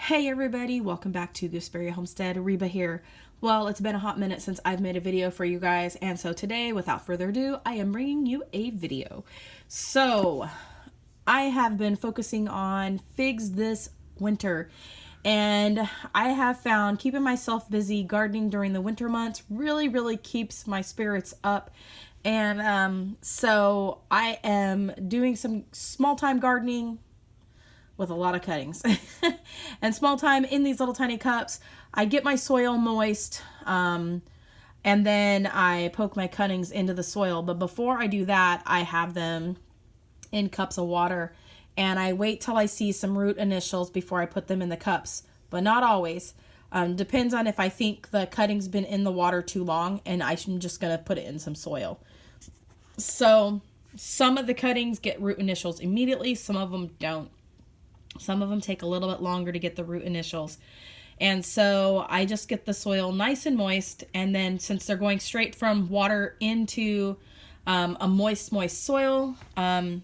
Hey everybody, welcome back to Gooseberry Homestead. Reba here. Well, it's been a hot minute since I've made a video for you guys, and so today, without further ado, I am bringing you a video. So, I have been focusing on figs this winter, and I have found keeping myself busy gardening during the winter months really keeps my spirits up. And so I am doing some small time gardening with a lot of cuttings and small time in these little tiny cups. I get my soil moist, and then I poke my cuttings into the soil. But before I do that, I have them in cups of water, and I wait till I see some root initials before I put them in the cups, but not always. Depends on if I think the cutting's been in the water too long, and I'm just gonna put it in some soil. So some of the cuttings get root initials immediately, some of them don't. Some of them take a little bit longer to get the root initials. And so I just get the soil nice and moist. And then since they're going straight from water into a moist soil, I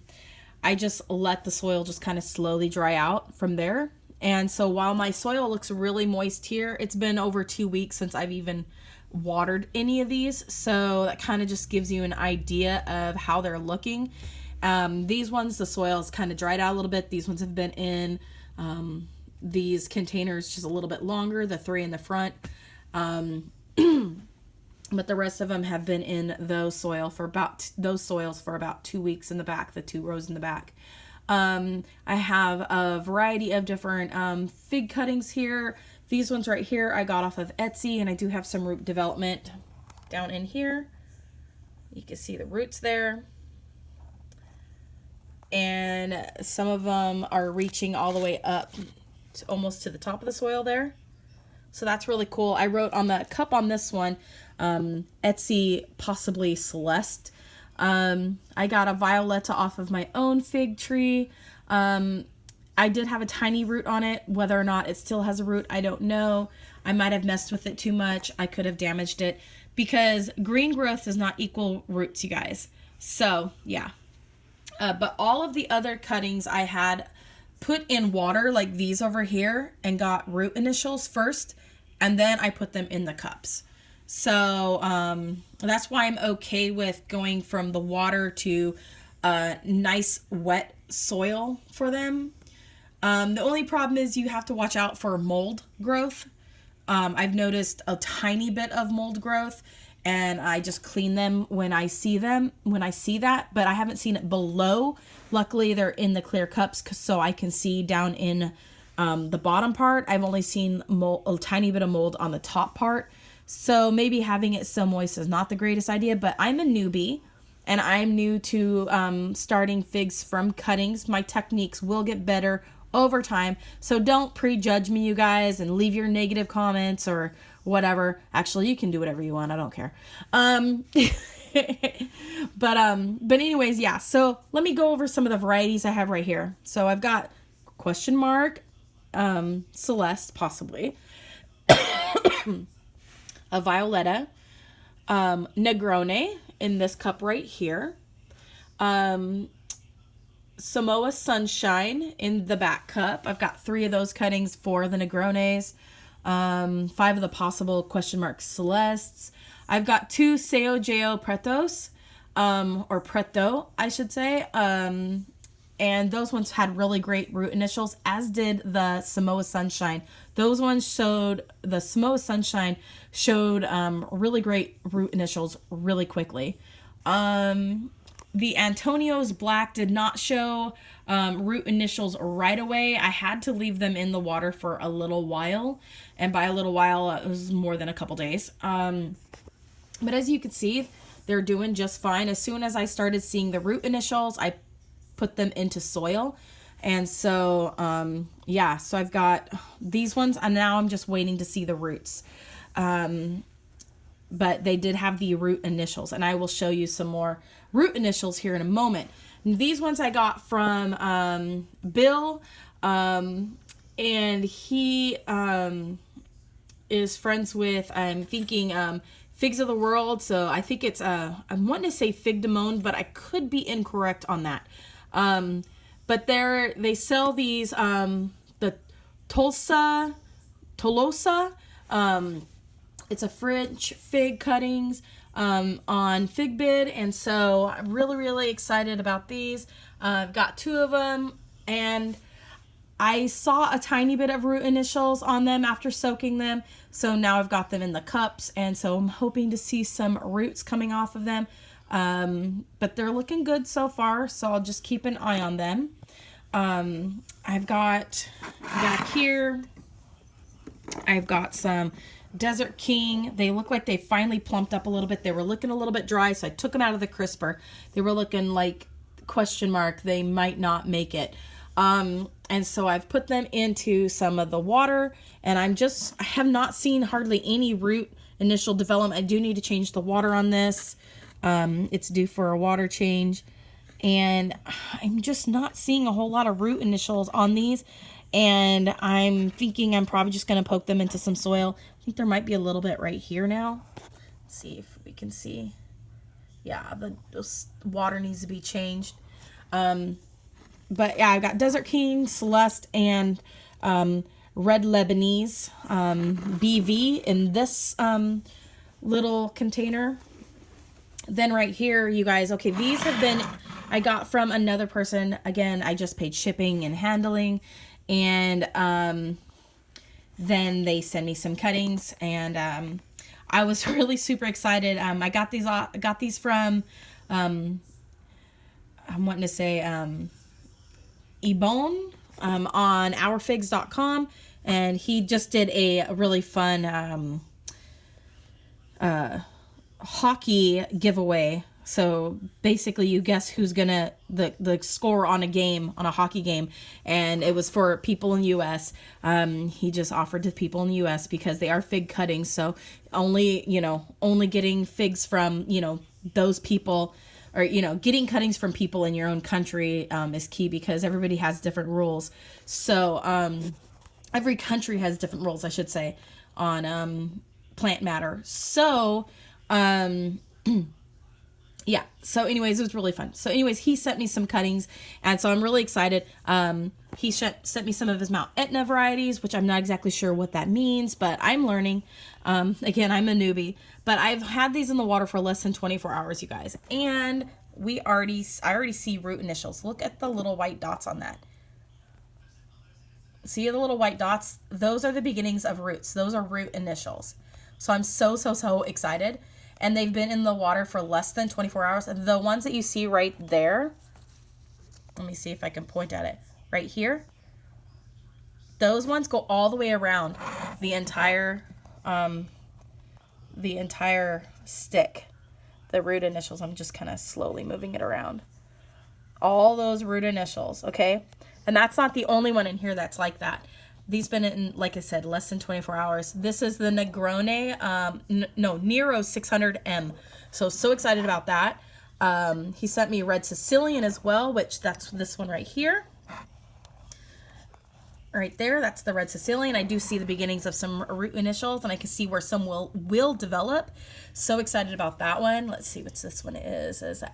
just let the soil just kind of slowly dry out from there. And so while my soil looks really moist here, it's been over 2 weeks since I've even watered any of these. So that kind of just gives you an idea of how they're looking. These ones, the soil is kind of dried out a little bit. These ones have been in these containers just a little bit longer, the 3 in the front. But the rest of them have been in those soils for about 2 weeks in the back, the 2 rows in the back. I have a variety of different fig cuttings here. These ones right here I got off of Etsy, and I do have some root development down in here. You can see the roots there. And some of them are reaching all the way up to almost to the top of the soil there. So that's really cool. I wrote on the cup on this one, Etsy, possibly Celeste. I got a Violetta off of my own fig tree. I did have a tiny root on it. Whether or not it still has a root, I don't know. I might have messed with it too much. I could have damaged it, because green growth does not equal roots, you guys. So, yeah. But all of the other cuttings I had put in water, like these over here, and got root initials first, and then I put them in the cups. So that's why I'm okay with going from the water to nice wet soil for them. The only problem is you have to watch out for mold growth. I've noticed a tiny bit of mold growth, and I just clean them when I see that, but I haven't seen it below. Luckily, they're in the clear cups, so I can see down in the bottom part. I've only seen a tiny bit of mold on the top part, so maybe having it so moist is not the greatest idea, but I'm a newbie, and I'm new to starting figs from cuttings. My techniques will get better over time, so don't prejudge me, you guys, and leave your negative comments or whatever. Actually, you can do whatever you want. I don't care. But anyways, yeah. So let me go over some of the varieties I have right here. So I've got question mark, Celeste, possibly, a Violetta, Negroni in this cup right here, Samoa Sunshine in the back cup. I've got 3 of those cuttings for the Negrones. 5 of the possible question mark Celestes. I've got 2 Seo Geo Pretos, or Preto, I should say. And those ones had really great root initials, as did the Samoa Sunshine. The Samoa Sunshine showed really great root initials really quickly. The Antonio's Black did not show root initials right away. I had to leave them in the water for a little while. And by a little while, it was more than a couple days. But as you can see, they're doing just fine. As soon as I started seeing the root initials, I put them into soil. And so, yeah, so I've got these ones, and now I'm just waiting to see the roots. But they did have the root initials, and I will show you some more root initials here in a moment. These ones I got from Bill, and he is friends with, I'm thinking, Figs of the World. So I think it's, I'm wanting to say Fig Demone, but I could be incorrect on that. But they sell these, the Tolosa. It's a French fig cuttings on Figbid, and so I'm really, really excited about these. I've got 2 of them, and I saw a tiny bit of root initials on them after soaking them, so now I've got them in the cups, and so I'm hoping to see some roots coming off of them. But they're looking good so far, so I'll just keep an eye on them. I've got back here, I've got some Desert King. They look like they finally plumped up a little bit. They were looking a little bit dry, so I took them out of the crisper. They were looking like question mark, they might not make it. And so I've put them into some of the water, and I have not seen hardly any root initial development. I do need to change the water on this. It's due for a water change, and I'm just not seeing a whole lot of root initials on these, and I'm thinking I'm probably just going to poke them into some soil. I think there might be a little bit right here now. Let's see if we can see. Yeah, the water needs to be changed. But yeah, I've got Desert King, Celeste, and Red Lebanese BV in this little container. Then right here, you guys, okay, these have been, I got from another person. Again, I just paid shipping and handling, and then they send me some cuttings, and I was really super excited. I got these from I'm wanting to say Ebone on ourfigs.com, and he just did a really fun hockey giveaway. So basically you guess who's gonna the score on a hockey game, and it was for people in the US. He just offered to people in the US because they are fig cuttings, so only getting figs from those people, or getting cuttings from people in your own country is key, because everybody has different rules. So every country has different rules, I should say, on plant matter. So yeah, so anyways, it was really fun. So anyways, he sent me some cuttings, and so I'm really excited. He sent me some of his Mount Etna varieties, which I'm not exactly sure what that means, but I'm learning. Again, I'm a newbie, but I've had these in the water for less than 24 hours, you guys, and I already see root initials. Look at the little white dots on that. See the little white dots? Those are the beginnings of roots. Those are root initials. So I'm so excited. And they've been in the water for less than 24 hours. The ones that you see right there, let me see if I can point at it. Right here, those ones go all the way around the entire stick. The root initials, I'm just kind of slowly moving it around. All those root initials, okay? And that's not the only one in here that's like that. These been in, like I said, less than 24 hours. This is the Negroni, Nero 600M. So excited about that. He sent me Red Sicilian as well, which that's this one right here. Right there, that's the Red Sicilian. I do see the beginnings of some root initials, and I can see where some will develop. So excited about that one. Let's see what this one is. Is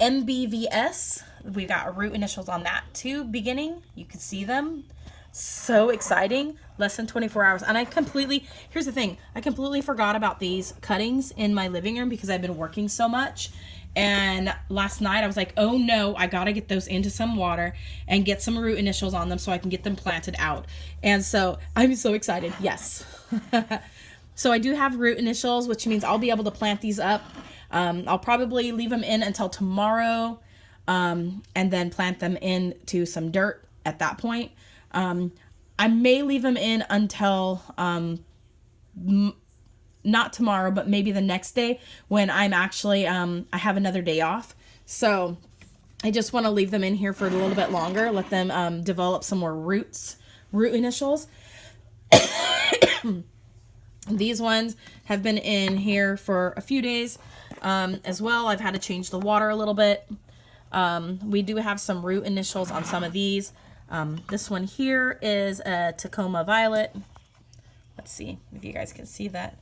MBVS. We got root initials on that too, beginning. You can see them. So exciting. Less than 24 hours. And here's the thing, I completely forgot about these cuttings in my living room because I've been working so much. And last night I was like, oh no, I gotta get those into some water and get some root initials on them so I can get them planted out. And so I'm so excited. Yes. So I do have root initials, which means I'll be able to plant these up. I'll probably leave them in until tomorrow, and then plant them into some dirt at that point. I may leave them in until not tomorrow, but maybe the next day when I'm actually I have another day off. So I just want to leave them in here for a little bit longer, let them develop some more root initials. These ones have been in here for a few days as well. I've had to change the water a little bit. We do have some root initials on some of these. This one here is a Tacoma Violet. Let's see if you guys can see that.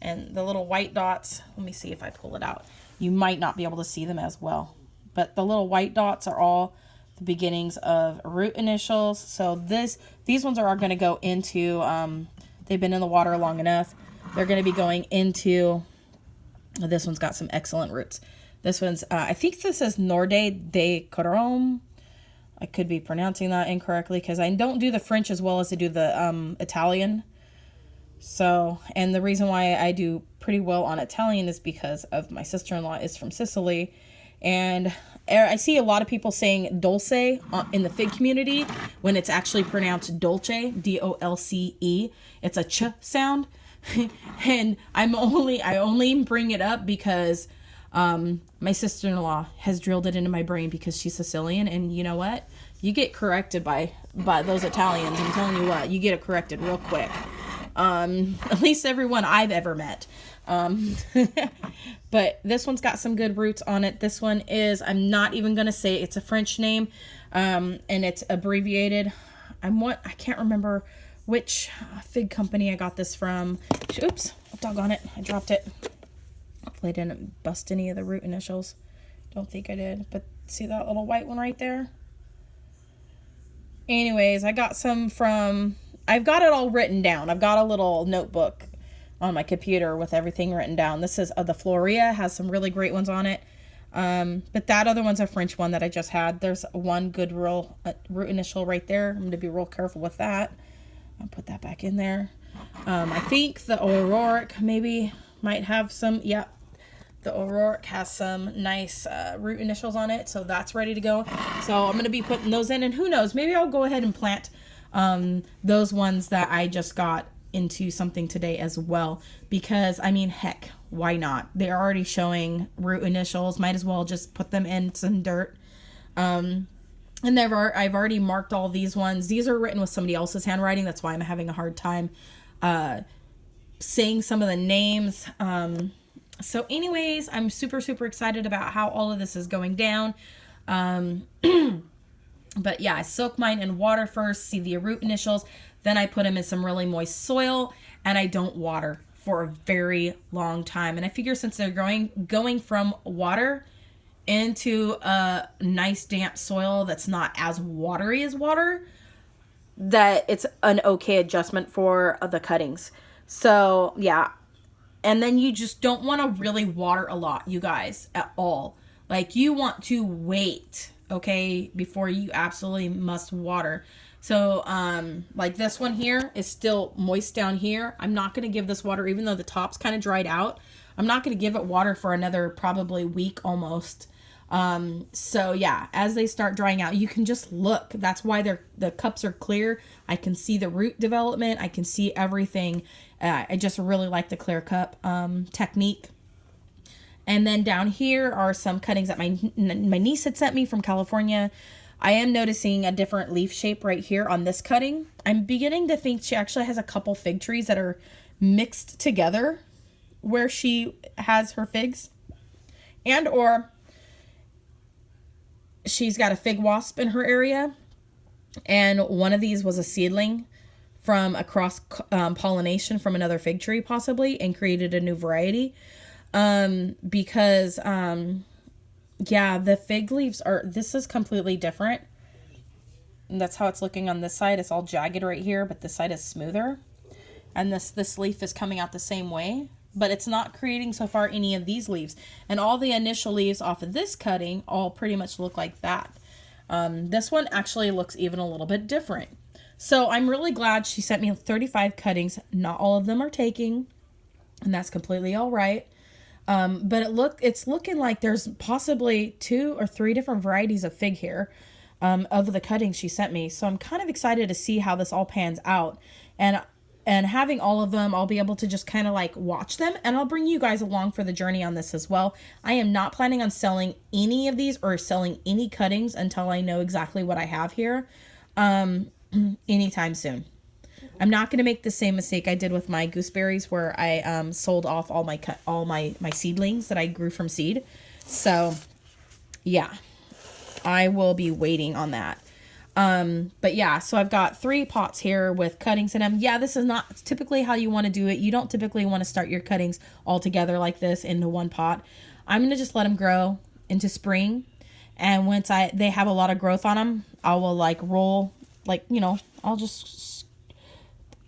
And the little white dots, let me see if I pull it out. You might not be able to see them as well, but the little white dots are all the beginnings of root initials. So these ones are going to go into, they've been in the water long enough. They're going to be going into, this one's got some excellent roots. This one's, I think this is Norde de Corom. I could be pronouncing that incorrectly because I don't do the French as well as I do the Italian. So, and the reason why I do pretty well on Italian is because of my sister-in-law is from Sicily. And I see a lot of people saying dulce in the fig community when it's actually pronounced dolce, D-O-L-C-E. It's a ch sound. And I only bring it up because my sister-in-law has drilled it into my brain because she's Sicilian. And you know what? You get corrected by those Italians. I'm telling you what, you get it corrected real quick. At least everyone I've ever met. But this one's got some good roots on it. This one is, I'm not even going to say it's a French name. And it's abbreviated. I can't remember which fig company I got this from. Oops, doggone it. I dropped it. Hopefully I didn't bust any of the root initials. Don't think I did, but see that little white one right there? Anyways, I got some from, I've got it all written down. I've got a little notebook on my computer with everything written down. This is the Floria, has some really great ones on it. But that other one's a French one that I just had. There's one good root initial right there. I'm going to be real careful with that. I'll put that back in there. I think the Auroric maybe might have some, yeah. The Auroric has some nice root initials on it, so that's ready to go. So I'm going to be putting those in, and who knows, maybe I'll go ahead and plant those ones that I just got into something today as well, because I mean, heck, why not? They're already showing root initials, might as well just put them in some dirt. And I've already marked all these ones. These are written with somebody else's handwriting, that's why I'm having a hard time saying some of the names. So anyways, I'm super excited about how all of this is going down. But yeah, I soak mine in water first, see the root initials, then I put them in some really moist soil, and I don't water for a very long time. And I figure since they're going from water into a nice damp soil that's not as watery as water, that it's an okay adjustment for the cuttings. So yeah, and then you just don't want to really water a lot, you guys, at all. Like, you want to wait, okay, before you absolutely must water. So, like this one here is still moist down here. I'm not going to give this water, even though the top's kind of dried out. I'm not going to give it water for another probably week almost. So yeah, as they start drying out, you can just look. That's why the cups are clear. I can see the root development. I can see everything. I just really like the clear cup technique. And then down here are some cuttings that my niece had sent me from California. I am noticing a different leaf shape right here on this cutting. I'm beginning to think she actually has a couple fig trees that are mixed together where she has her figs, and or she's got a fig wasp in her area, and one of these was a seedling from a cross pollination from another fig tree possibly, and created a new variety. Because yeah, the fig leaves this is completely different. And that's how it's looking on this side. It's all jagged right here, but this side is smoother. And this leaf is coming out the same way, but it's not creating so far any of these leaves. And all the initial leaves off of this cutting all pretty much look like that. This one actually looks even a little bit different. So I'm really glad she sent me 35 cuttings. Not all of them are taking, and that's completely all right. But it's looking like there's possibly 2 or 3 different varieties of fig here, of the cuttings she sent me. So I'm kind of excited to see how this all pans out, and having all of them, I'll be able to just kind of like watch them, and I'll bring you guys along for the journey on this as well. I am not planning on selling any of these or selling any cuttings until I know exactly what I have here, anytime soon. I'm not going to make the same mistake I did with my gooseberries, where I sold off all my seedlings that I grew from seed. So yeah, I will be waiting on that. But yeah, so I've got 3 pots here with cuttings in them. Yeah, this is not typically how you want to do it. You don't typically want to start your cuttings all together like this into one pot. I'm going to just let them grow into spring. And once they have a lot of growth on them, I will like roll, like, you know, I'll just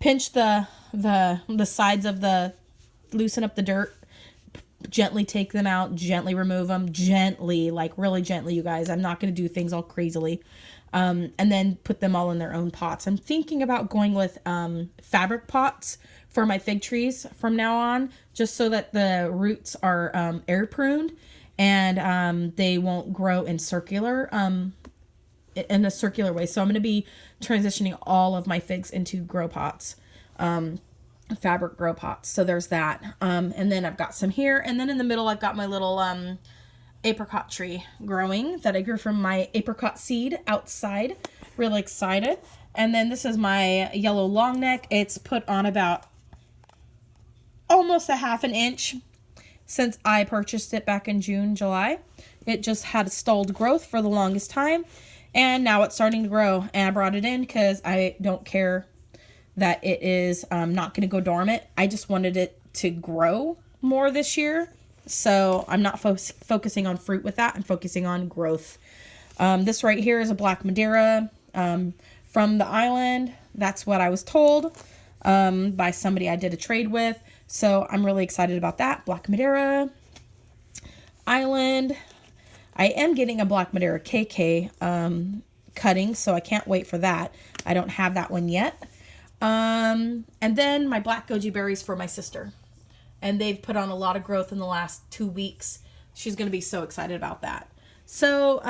pinch the sides of loosen up the dirt, gently take them out, gently remove them, gently, like really gently, you guys. I'm not going to do things all crazily. And then put them all in their own pots. I'm thinking about going with fabric pots for my fig trees from now on, just so that the roots are air pruned and they won't grow in a circular way. So I'm going to be transitioning all of my figs into grow pots, fabric grow pots. So there's that. And then I've got some here, and then in the middle I've got my little apricot tree growing that I grew from my apricot seed outside. Really excited. And then this is my yellow long neck. It's put on about almost a ½ inch since I purchased it back in June, July. It just had stalled growth for the longest time, and now it's starting to grow. And I brought it in because I don't care that it is not going to go dormant. I just wanted it to grow more this year. So I'm not focusing on fruit with that. I'm focusing on growth. This right here is a Black Madeira from the island. That's what I was told by somebody I did a trade with. So I'm really excited about that. Black Madeira island. I am getting a Black Madeira KK cutting, so I can't wait for that. I don't have that one yet. And then my black goji berries for my sister. And they've put on a lot of growth in the last 2 weeks. She's going to be so excited about that. So,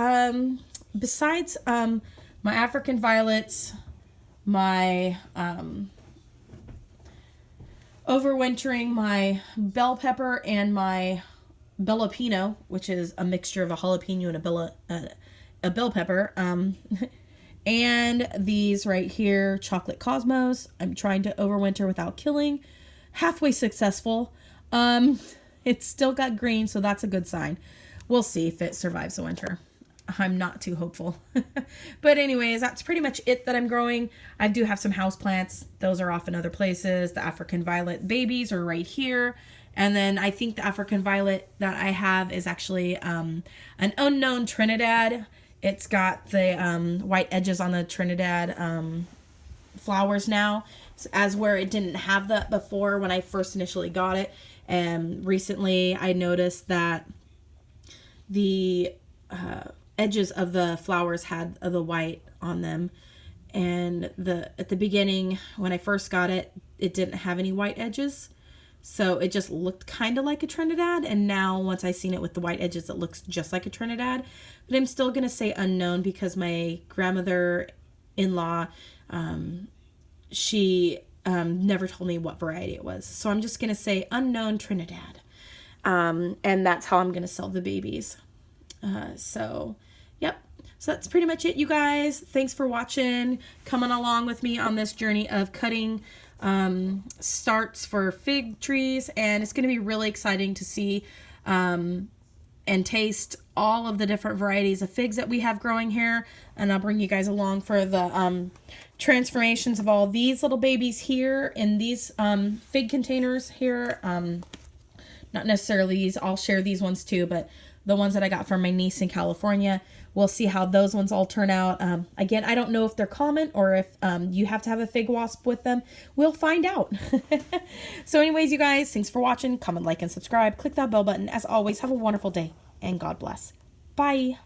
besides my African violets, my overwintering my bell pepper and my jalapeno, which is a mixture of a jalapeno and a bell pepper, and these right here, chocolate cosmos, I'm trying to overwinter without killing. Halfway successful. It's still got green, so that's a good sign. We'll see if it survives the winter. I'm not too hopeful. But anyways, that's pretty much it that I'm growing. I do have some houseplants. Those are off in other places. The African violet babies are right here. And then I think the African violet that I have is actually an unknown Trinidad. It's got the white edges on the Trinidad flowers now, as where it didn't have that before when I first initially got it. And recently I noticed that the edges of the flowers had the white on them, and at the beginning when I first got it, it didn't have any white edges, so it just looked kind of like a Trinidad. And now once I seen it with the white edges, it looks just like a Trinidad. But I'm still gonna say unknown because my grandmother-in-law, she never told me what variety it was, so I'm just gonna say unknown Trinidad, and that's how I'm gonna sell the babies. So yep, so that's pretty much it, you guys. Thanks for watching, coming along with me on this journey of cutting starts for fig trees. And it's going to be really exciting to see and taste all of the different varieties of figs that we have growing here. And I'll bring you guys along for the transformations of all these little babies here in these fig containers here. Not necessarily these, I'll share these ones too, but the ones that I got from my niece in California, we'll see how those ones all turn out. Again, I don't know if they're common or if you have to have a fig wasp with them. We'll find out. So anyways, you guys, thanks for watching. Comment, like, and subscribe. Click that bell button. As always, have a wonderful day, and God bless. Bye.